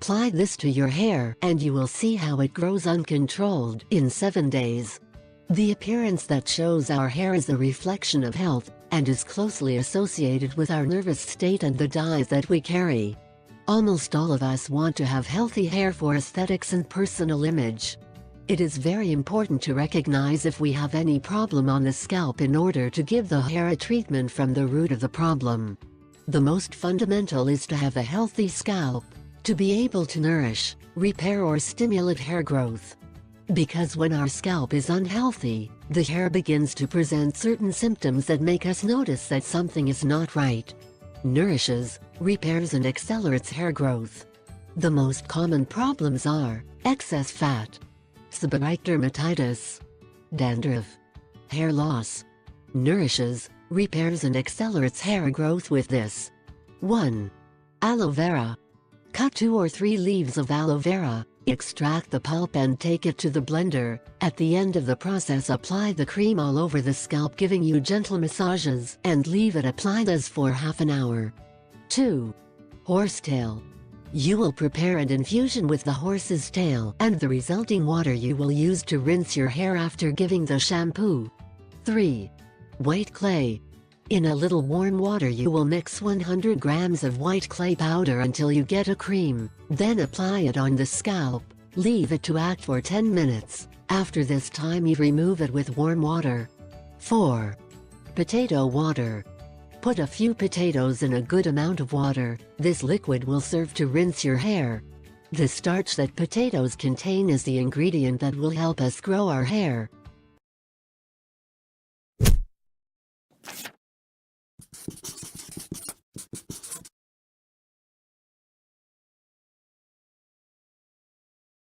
Apply this to your hair and you will see how it grows uncontrolled in 7 days. The appearance that shows our hair is a reflection of health, and is closely associated with our nervous state and the dyes that we carry. Almost all of us want to have healthy hair for aesthetics and personal image. It is very important to recognize if we have any problem on the scalp in order to give the hair a treatment from the root of the problem. The most fundamental is to have a healthy scalp, to be able to nourish, repair or stimulate hair growth. Because when our scalp is unhealthy, the hair begins to present certain symptoms that make us notice that something is not right. Nourishes, repairs and accelerates hair growth. The most common problems are excess fat, seborrheic dermatitis, dandruff, hair loss. Nourishes, repairs and accelerates hair growth with this. 1. Aloe vera. Cut 2 or 3 leaves of aloe vera, extract the pulp and take it to the blender. At the end of the process, apply the cream all over the scalp, giving you gentle massages, and leave it applied as for half an hour. 2. Horsetail. You will prepare an infusion with the horse's tail and the resulting water you will use to rinse your hair after giving the shampoo. 3. White clay. In a little warm water you will mix 100 grams of white clay powder until you get a cream, then apply it on the scalp, leave it to act for 10 minutes, after this time you remove it with warm water. 4. Potato water. Put a few potatoes in a good amount of water. This liquid will serve to rinse your hair. The starch that potatoes contain is the ingredient that will help us grow our hair.